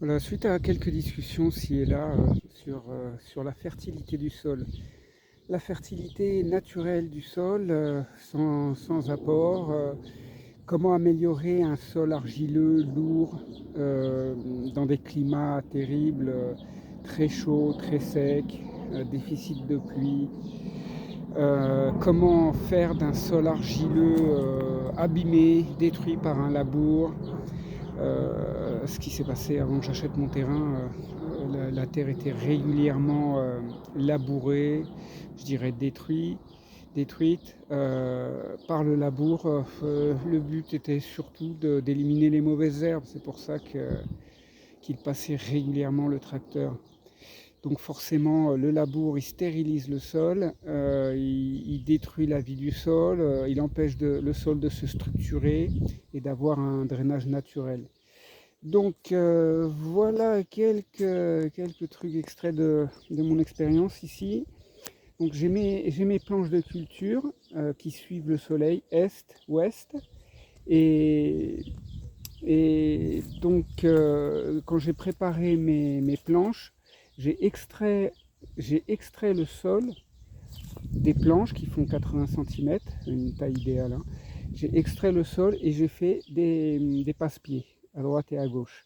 Voilà, suite à quelques discussions ci et là sur la fertilité du sol. La fertilité naturelle du sol sans apport, comment améliorer un sol argileux, lourd, euh, dans des climats terribles, très chauds, très secs, déficit de pluie. Comment faire d'un sol argileux abîmé, détruit par un labour. Ce qui s'est passé avant que j'achète mon terrain, la terre était régulièrement labourée, je dirais détruite par le labour. Le but était surtout d'éliminer les mauvaises herbes, c'est pour ça qu'il passait régulièrement le tracteur. Donc forcément, le labour, il stérilise le sol, il détruit la vie du sol, il empêche le sol de se structurer et d'avoir un drainage naturel. Donc voilà quelques trucs extraits de mon expérience ici. Donc j'ai mes planches de culture qui suivent le soleil est-ouest. Et, et donc quand j'ai préparé mes planches, j'ai extrait, j'ai extrait le sol des planches qui font 80 centimètres, une taille idéale, hein. J'ai extrait le sol et j'ai fait des passe-pieds à droite et à gauche.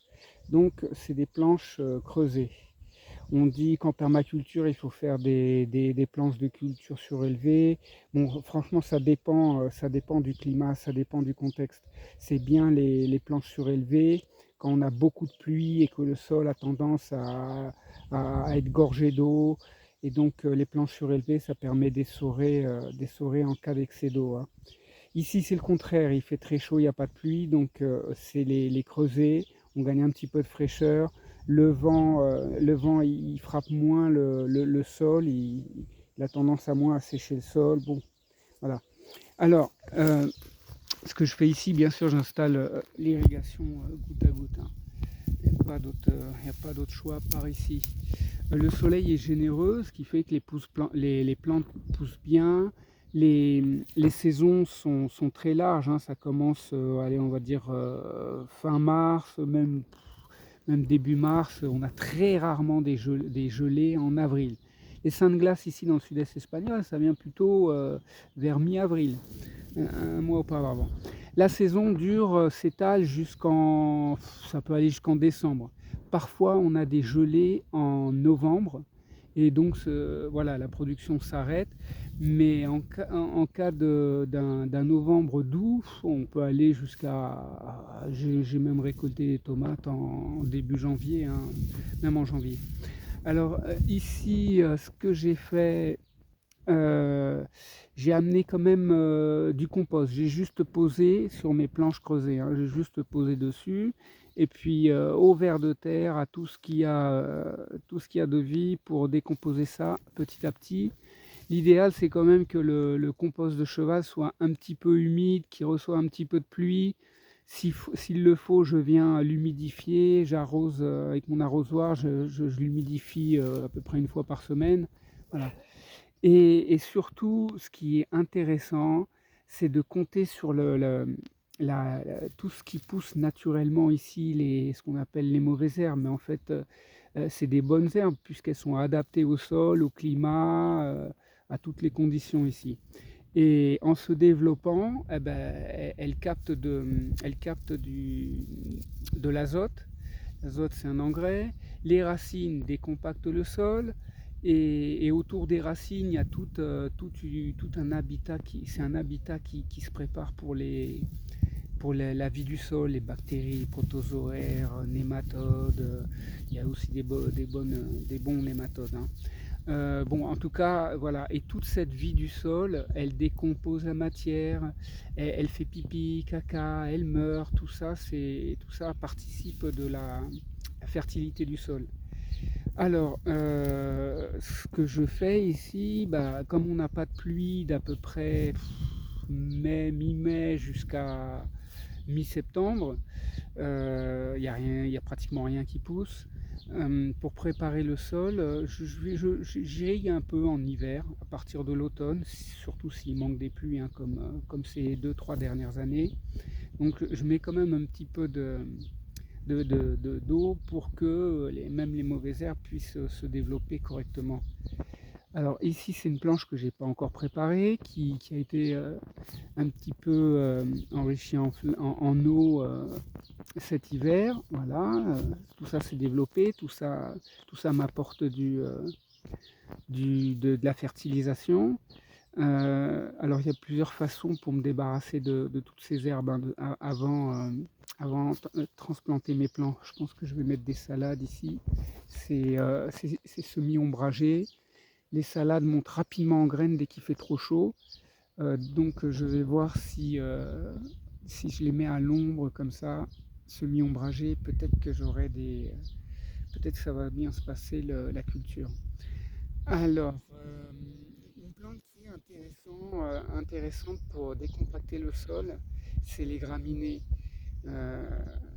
Donc c'est des planches creusées. On dit qu'en permaculture, il faut faire des planches de culture surélevées. Bon, franchement, ça dépend du climat, ça dépend du contexte. C'est bien les planches surélevées quand on a beaucoup de pluie et que le sol a tendance à être gorgé d'eau. Et donc, les planches surélevées, ça permet d'essorer en cas d'excès d'eau, hein. Ici, c'est le contraire. Il fait très chaud, il n'y a pas de pluie, donc c'est les creuser. On gagne un petit peu de fraîcheur. Le vent il frappe moins le sol. Il a tendance à moins à sécher le sol. Bon, voilà. Alors, ce que je fais ici, bien sûr, j'installe l'irrigation goutte à goutte, hein. Il n'y a pas d'autre choix par ici. Le soleil est généreux, ce qui fait que les plantes poussent bien. Les saisons sont très larges, hein. Ça commence, allez, on va dire fin mars, même début mars. On a très rarement des gelées en avril. Les seins de glace ici dans le sud-est espagnol, ça vient plutôt vers mi-avril, un mois auparavant. La saison s'étale ça peut aller jusqu'en décembre. Parfois, on a des gelées en novembre et donc voilà, la production s'arrête. Mais en cas d'un novembre doux, on peut aller jusqu'à. J'ai même récolté des tomates en début janvier, hein, même en janvier. Alors ici, ce que j'ai fait, Heu, j'ai amené quand même, du compost. J'ai juste posé sur mes planches creusées, hein, j'ai juste posé dessus et puis, au ver de terre, à tout ce qu'il y a de vie pour décomposer ça petit à petit. L'idéal, c'est quand même que le compost de cheval soit un petit peu humide, qu'il reçoive un petit peu de pluie. S'il le faut, je viens l'humidifier, j'arrose, avec mon arrosoir, je l'humidifie, à peu près une fois par semaine. Voilà. Et surtout, ce qui est intéressant, c'est de compter sur tout ce qui pousse naturellement ici, ce qu'on appelle les mauvaises herbes. Mais en fait, c'est des bonnes herbes puisqu'elles sont adaptées au sol, au climat, à toutes les conditions ici. Et en se développant, eh ben, elles captent de l'azote. L'azote, c'est un engrais. Les racines décompactent le sol. Et autour des racines, il y a tout un habitat c'est un habitat qui se prépare pour la vie du sol, les bactéries, protozoaires, nématodes. Il y a aussi des bons nématodes, hein. Bon, en tout cas, voilà. Et toute cette vie du sol, elle décompose la matière, elle fait pipi, caca, elle meurt. Tout ça participe de la fertilité du sol. Alors, ce que je fais ici, bah, comme on n'a pas de pluie d'à peu près mi-mai jusqu'à mi-septembre, il y a pratiquement rien qui pousse. Pour préparer le sol, j'irrigue un peu en hiver, à partir de l'automne, surtout s'il manque des pluies, hein, comme ces 2, 3 dernières années. Donc je mets quand même un petit peu d'eau pour que même les mauvaises herbes puissent se développer correctement. Alors ici, c'est une planche que j'ai pas encore préparée, qui a été un petit peu enrichie en eau cet hiver. Voilà, tout ça s'est développé, tout ça m'apporte de la fertilisation. Alors il y a plusieurs façons pour me débarrasser de toutes ces herbes hein, avant de transplanter mes plants. Je pense que je vais mettre des salades ici. C'est semi-ombragé. Les salades montent rapidement en graines dès qu'il fait trop chaud. Donc je vais voir si je les mets à l'ombre comme ça, semi-ombragé, peut-être que ça va bien se passer la culture. Alors, une plante qui est intéressante pour décompacter le sol, c'est les graminées. Euh,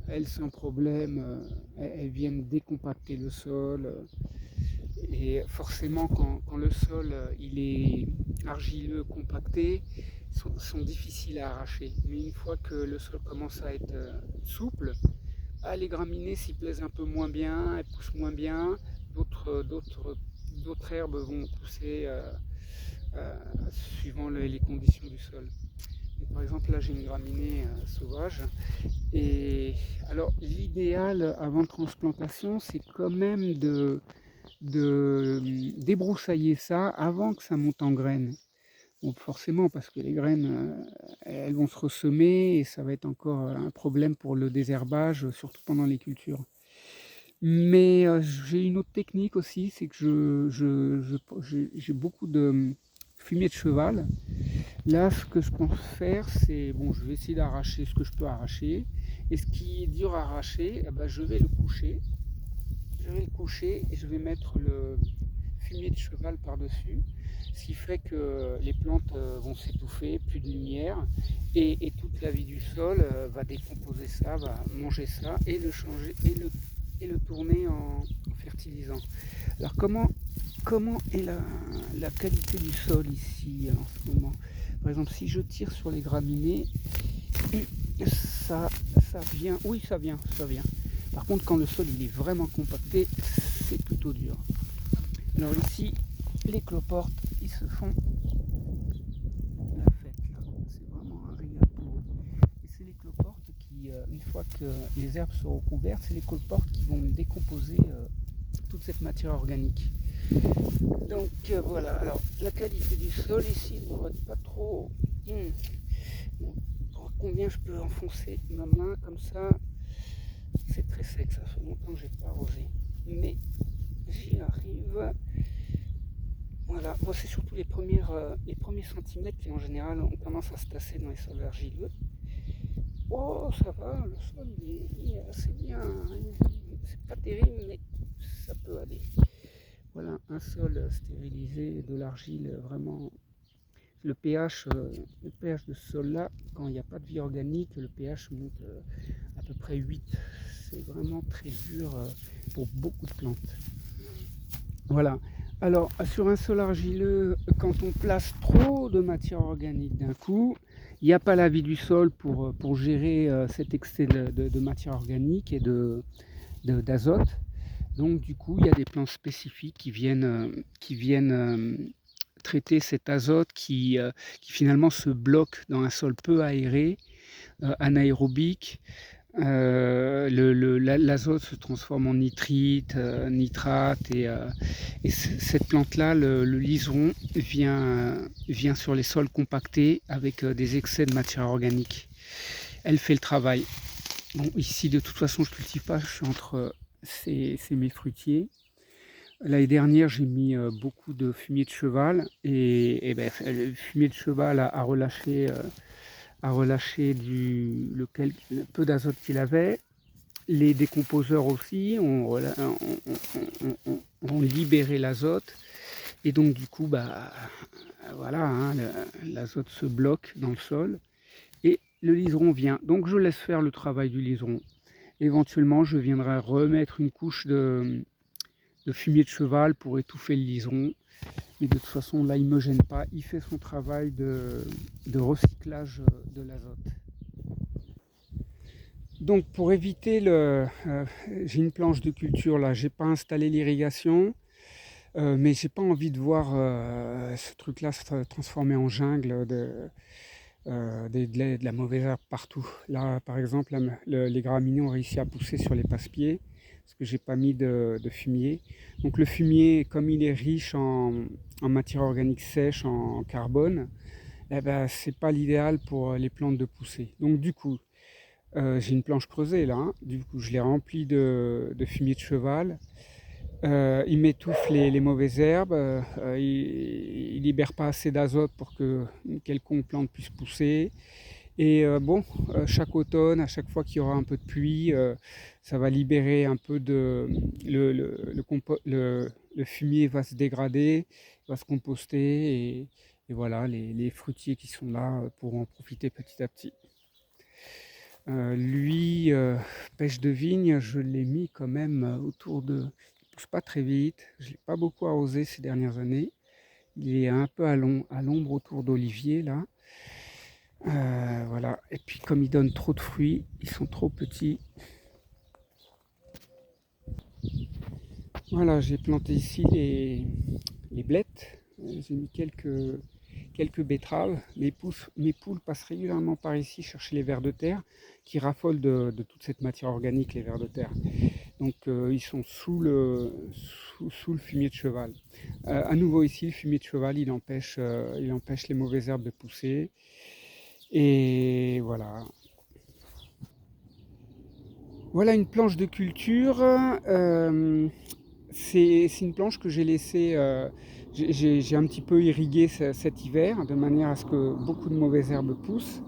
Elles, sans problème, elles viennent décompacter le sol. Et forcément, quand le sol il est argileux, compacté, sont difficiles à arracher. Mais une fois que le sol commence à être souple, les graminées s'y plaisent un peu moins bien, elles poussent moins bien. D'autres herbes vont pousser euh, suivant les conditions du sol. Donc, par exemple, là j'ai une graminée sauvage. Et alors, l'idéal avant transplantation, c'est quand même de débroussailler ça avant que ça monte en graines. Bon, forcément, parce que les graines, elles vont se ressemer et ça va être encore un problème pour le désherbage, surtout pendant les cultures. Mais j'ai une autre technique aussi, c'est que j'ai beaucoup de fumier de cheval. Là, ce que je pense faire, c'est, bon, je vais essayer d'arracher ce que je peux arracher. Et ce qui est dur à arracher, eh ben, je vais le coucher. Je vais le coucher et je vais mettre le fumier de cheval par-dessus, ce qui fait que les plantes vont s'étouffer, plus de lumière, et toute la vie du sol va décomposer ça, va manger ça et le changer et le tourner en fertilisant. Alors comment est la qualité du sol ici en ce moment? Par exemple, si je tire sur les graminées, ça, ça vient, oui ça vient. Par contre, quand le sol il est vraiment compacté, c'est plutôt dur. Alors ici, les cloportes, ils se font la fête là. C'est vraiment un régal pour eux. Et c'est les cloportes qui, une fois que les herbes seront couvertes, c'est les cloportes qui vont décomposer toute cette matière organique. Donc voilà, alors la qualité du sol ici ne devrait pas trop... Bon, combien je peux enfoncer ma main comme ça? C'est très sec, ça fait longtemps que j'ai pas arrosé. Mais j'y arrive. Voilà, bon, c'est surtout les premiers centimètres qui en général ont tendance à se tasser dans les sols argileux. Oh, ça va, le sol il est assez bien. C'est pas terrible, mais ça peut aller. Voilà, un sol stérilisé, de l'argile vraiment. Le pH de ce sol-là, quand il n'y a pas de vie organique, le pH monte à peu près 8. C'est vraiment très dur pour beaucoup de plantes. Voilà. Alors, sur un sol argileux, quand on place trop de matière organique d'un coup, il n'y a pas la vie du sol pour gérer cet excès de matière organique et d'azote. Donc, du coup, il y a des plantes spécifiques qui viennent traiter cet azote qui finalement se bloque dans un sol peu aéré, anaérobique. L'azote se transforme en nitrite, nitrate et cette plante-là, le liseron, vient sur les sols compactés avec des excès de matière organique. Elle fait le travail. Bon, ici, de toute façon, je ne cultive pas, je suis entre mes fruitiers. L'année dernière, j'ai mis beaucoup de fumier de cheval et ben, le fumier de cheval a relâché le peu d'azote qu'il avait. Les décomposeurs aussi ont libéré l'azote et donc du coup, voilà, hein, l'azote se bloque dans le sol et le liseron vient. Donc je laisse faire le travail du liseron. Éventuellement, je viendrai remettre une couche de fumier de cheval pour étouffer le liseron. Mais de toute façon, là, il ne me gêne pas. Il fait son travail de recyclage de l'azote. Donc pour éviter j'ai une planche de culture là, j'ai pas installé l'irrigation, mais j'ai pas envie de voir, ce truc-là se transformer en jungle de la mauvaise herbe partout. Là, par exemple, les graminées ont réussi à pousser sur les passe-pieds parce que j'ai pas mis de fumier. Donc le fumier, comme il est riche en matière organique sèche, en carbone, eh ben, c'est pas l'idéal pour les plantes de pousser. Donc du coup, j'ai une planche creusée là, hein. Du coup, je l'ai remplie de fumier de cheval. Il m'étouffe les mauvaises herbes, il libère pas assez d'azote pour que une quelconque plante puisse pousser. Et bon, chaque automne, à chaque fois qu'il y aura un peu de pluie, ça va libérer un peu le fumier va se dégrader, va se composter et voilà, les fruitiers qui sont là pourront en profiter petit à petit. Lui, pêche de vigne, je l'ai mis quand même autour de... Il pousse pas très vite, je l'ai pas beaucoup arrosé ces dernières années. Il est un peu à l'ombre autour d'olivier là. Voilà. Et puis comme ils donnent trop de fruits, ils sont trop petits. Voilà, j'ai planté ici les blettes. J'ai mis quelques betteraves. Mes poules passent régulièrement par ici chercher les vers de terre qui raffolent de toute cette matière organique, les vers de terre. Donc ils sont sous le fumier de cheval. À nouveau ici, le fumier de cheval, il empêche les mauvaises herbes de pousser. Et voilà. Voilà une planche de culture. C'est une planche que j'ai laissée. J'ai un petit peu irrigué cet hiver de manière à ce que beaucoup de mauvaises herbes poussent.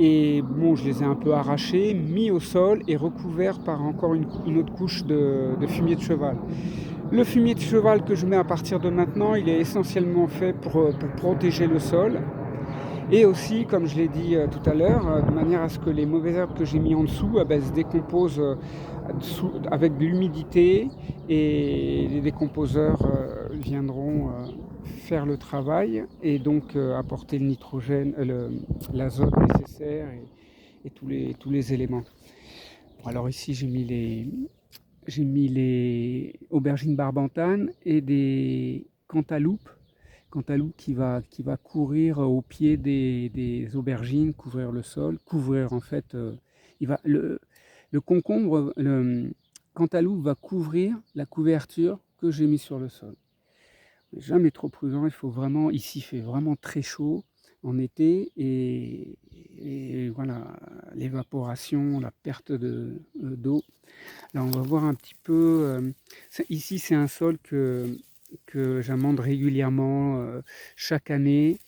Et bon, je les ai un peu arrachées, mis au sol et recouverts par encore une autre couche de fumier de cheval. Le fumier de cheval que je mets à partir de maintenant, il est essentiellement fait pour protéger le sol. Et aussi, comme je l'ai dit tout à l'heure, de manière à ce que les mauvaises herbes que j'ai mis en dessous se décomposent avec de l'humidité et les décomposeurs viendront faire le travail et donc apporter le nitrogène, l'azote nécessaire et tous les éléments. Alors ici j'ai mis les aubergines barbentanes et des cantaloupes qui va courir au pied des aubergines, couvrir le sol, couvrir en fait, il va, le concombre, le cantaloupe va couvrir la couverture que j'ai mis sur le sol. Jamais trop prudent, il faut vraiment, ici il fait vraiment très chaud en été et voilà, l'évaporation, la perte d'eau. Là on va voir un petit peu, ici c'est un sol que j'amende régulièrement chaque année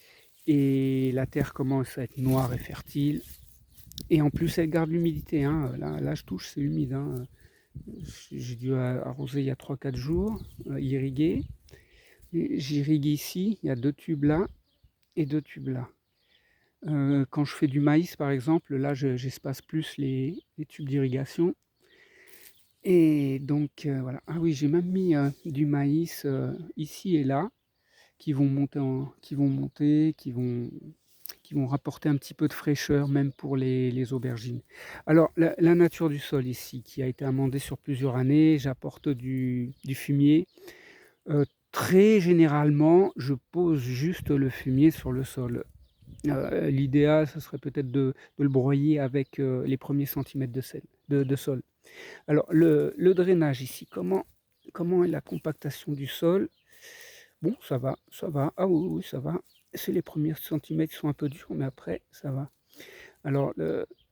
et la terre commence à être noire et fertile et en plus elle garde l'humidité, hein. Là je touche, c'est humide, hein. J'ai dû arroser il y a 3-4 jours, irriguer. J'irrigue ici, il y a 2 tubes là et 2 tubes là. Quand je fais du maïs par exemple, là j'espace plus les tubes d'irrigation. Et donc voilà. Ah oui, j'ai même mis du maïs ici et là qui vont monter, qui vont rapporter un petit peu de fraîcheur même pour les aubergines. Alors la nature du sol ici qui a été amendée sur plusieurs années, j'apporte du fumier. Très généralement, je pose juste le fumier sur le sol. L'idéal, ce serait peut-être de le broyer avec les premiers centimètres de sol. Alors le drainage ici, comment est la compactation du sol? Bon, ça va, ça va. Ah oui, oui, ça va. C'est les premiers centimètres qui sont un peu durs, mais après, ça va. Alors,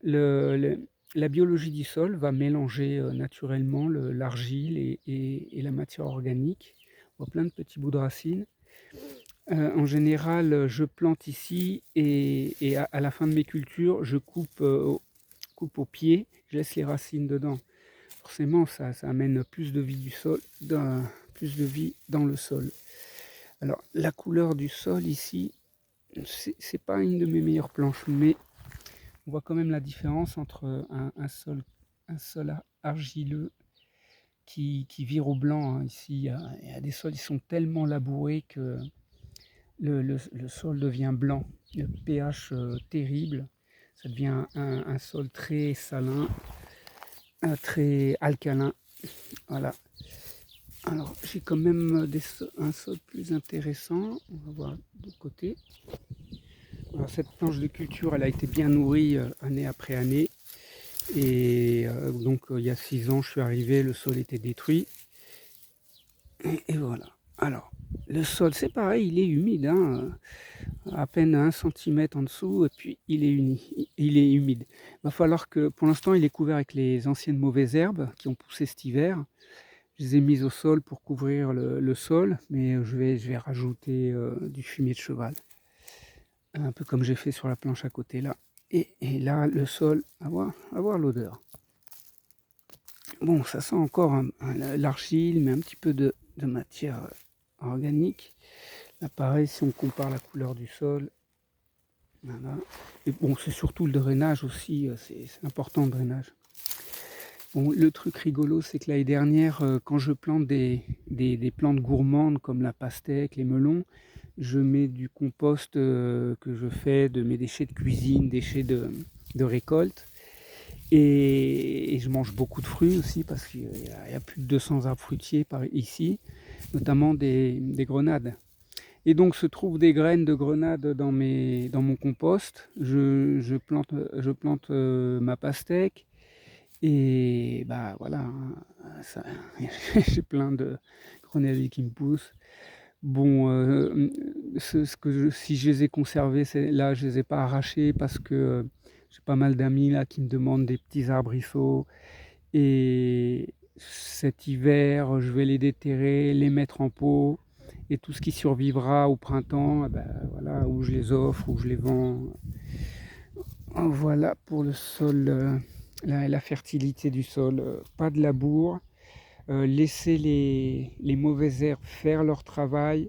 la biologie du sol va mélanger naturellement l'argile et la matière organique. On voit plein de petits bouts de racines. En général, je plante ici et à la fin de mes cultures, je coupe au pied, je laisse les racines dedans. Forcément, ça amène plus de vie plus de vie dans le sol. Alors, la couleur du sol ici, c'est pas une de mes meilleures planches, mais on voit quand même la différence entre un sol argileux qui vire au blanc, hein. Ici, il y a des sols qui sont tellement labourés que le sol devient blanc. Le pH terrible. Ça devient un sol très salin, très alcalin. Voilà. Alors j'ai quand même un sol plus intéressant. On va voir de côté. Alors, cette planche de culture, elle a été bien nourrie année après année. Et donc il y a 6 ans, je suis arrivé, le sol était détruit. Et voilà. Alors, le sol, c'est pareil, il est humide, hein, à peine 1 centimètre en dessous, et puis il est humide. Il va falloir que, pour l'instant, il est couvert avec les anciennes mauvaises herbes qui ont poussé cet hiver. Je les ai mises au sol pour couvrir le sol, mais je vais rajouter du fumier de cheval, un peu comme j'ai fait sur la planche à côté là. Et là, le sol, à voir l'odeur. Bon, ça sent encore l'argile, mais un petit peu de matière organique. Là, pareil, si on compare la couleur du sol, voilà. Et bon, c'est surtout le drainage aussi, c'est important le drainage. Bon, le truc rigolo, c'est que l'année dernière, quand je plante des plantes gourmandes comme la pastèque, les melons, je mets du compost que je fais de mes déchets de cuisine, déchets de récolte. Et je mange beaucoup de fruits aussi parce qu'il y a plus de 200 arbres fruitiers par ici, notamment des grenades. Et donc se trouvent des graines de grenade dans mon compost. Je plante ma pastèque et bah voilà, hein, j'ai plein de grenadiers qui me poussent. Bon, si je les ai conservés, là je les ai pas arrachés parce que j'ai pas mal d'amis là qui me demandent des petits arbrisseaux. Et cet hiver, je vais les déterrer, les mettre en pot. Et tout ce qui survivra au printemps, eh ben, voilà, ou je les offre, ou je les vends. Voilà pour le sol, la fertilité du sol. Pas de labour, laisser les mauvaises herbes faire leur travail,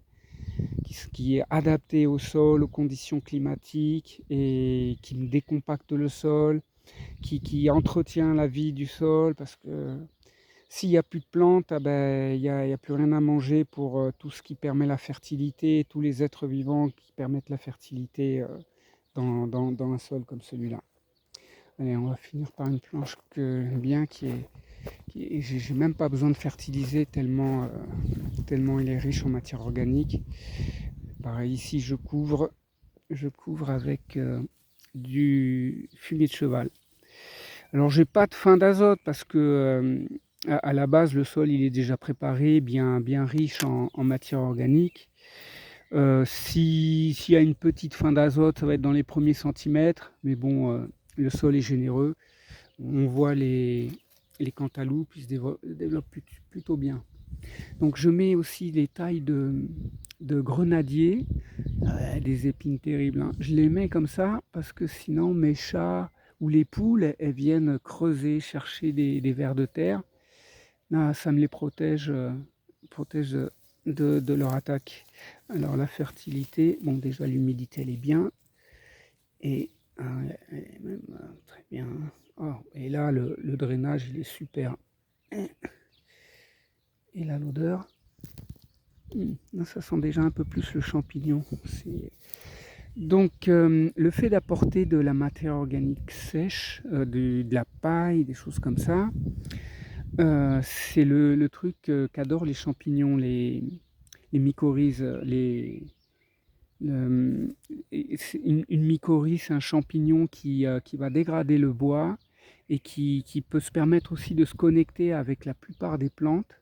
qui est adapté au sol, aux conditions climatiques, et qui me décompacte le sol, qui entretient la vie du sol, parce que s'il n'y a plus de plantes, ah ben, il y a plus rien à manger pour tout ce qui permet la fertilité, tous les êtres vivants qui permettent la fertilité dans un sol comme celui-là. Allez, on va finir par une planche que j'aime bien, j'ai même pas besoin de fertiliser tellement il est riche en matière organique. Pareil, ici je couvre avec du fumier de cheval. Alors j'ai pas de fin d'azote parce que à la base le sol il est déjà préparé, bien riche en matière organique. S'il y a une petite fin d'azote, ça va être dans les premiers centimètres, mais bon, le sol est généreux. On voit les cantaloupes, ils se développent plutôt bien. Donc je mets aussi les tailles de grenadiers, des épines terribles, hein. Je les mets comme ça parce que sinon mes chats ou les poules, elles viennent creuser, chercher des vers de terre. Là, ça me les protège de leur attaque. Alors la fertilité, bon déjà l'humidité elle est bien, et elle est même très bien. Oh, et là le drainage il est super. Et là l'odeur, là, ça sent déjà un peu plus le champignon. Donc le fait d'apporter de la matière organique sèche, de la paille, des choses comme ça, c'est le truc qu'adorent les champignons, les mycorhizes. Une mycorhize, c'est un champignon qui va dégrader le bois et qui peut se permettre aussi de se connecter avec la plupart des plantes.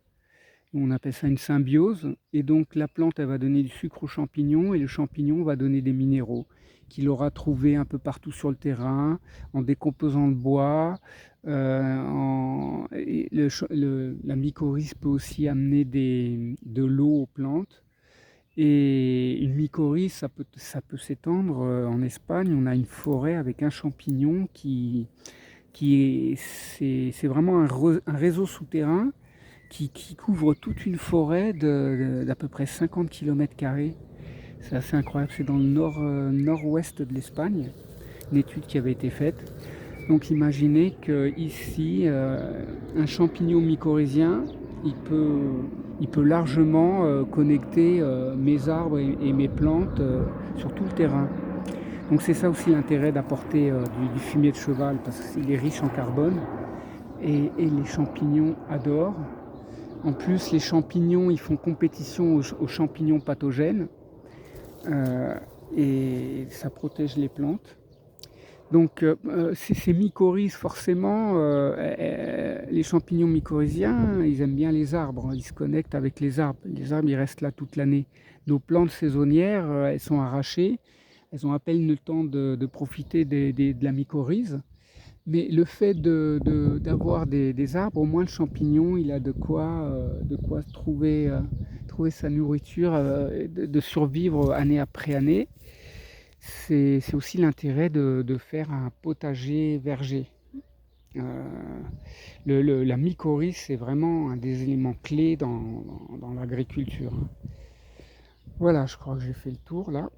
On appelle ça une symbiose. Et donc la plante, elle va donner du sucre au champignon et le champignon va donner des minéraux qu'il aura trouvé un peu partout sur le terrain, en décomposant le bois. La mycorhize peut aussi amener de l'eau aux plantes. Et une mycorhize, ça peut s'étendre. En Espagne, on a une forêt avec un champignon c'est vraiment un réseau souterrain qui couvre toute une forêt d'à peu près 50 km². C'est assez incroyable, c'est dans le nord-ouest de l'Espagne, une étude qui avait été faite. Donc imaginez qu'ici, un champignon mycorhizien, il peut largement connecter mes arbres et mes plantes sur tout le terrain. Donc c'est ça aussi l'intérêt d'apporter du fumier de cheval, parce qu'il est riche en carbone et les champignons adorent. En plus, les champignons, ils font compétition aux champignons pathogènes euh, et ça protège les plantes. Donc ces mycorhizes, forcément, les champignons mycorhiziens, ils aiment bien les arbres, ils se connectent avec les arbres. Les arbres, ils restent là toute l'année. Nos plantes saisonnières, elles sont arrachées, elles ont à peine le temps de profiter de la mycorhize. Mais le fait d'avoir des arbres, au moins le champignon, il a de quoi trouver sa nourriture, de survivre année après année. C'est aussi l'intérêt de faire un potager verger. Euh, la mycorhize, c'est vraiment un des éléments clés dans l'agriculture. Voilà, je crois que j'ai fait le tour là.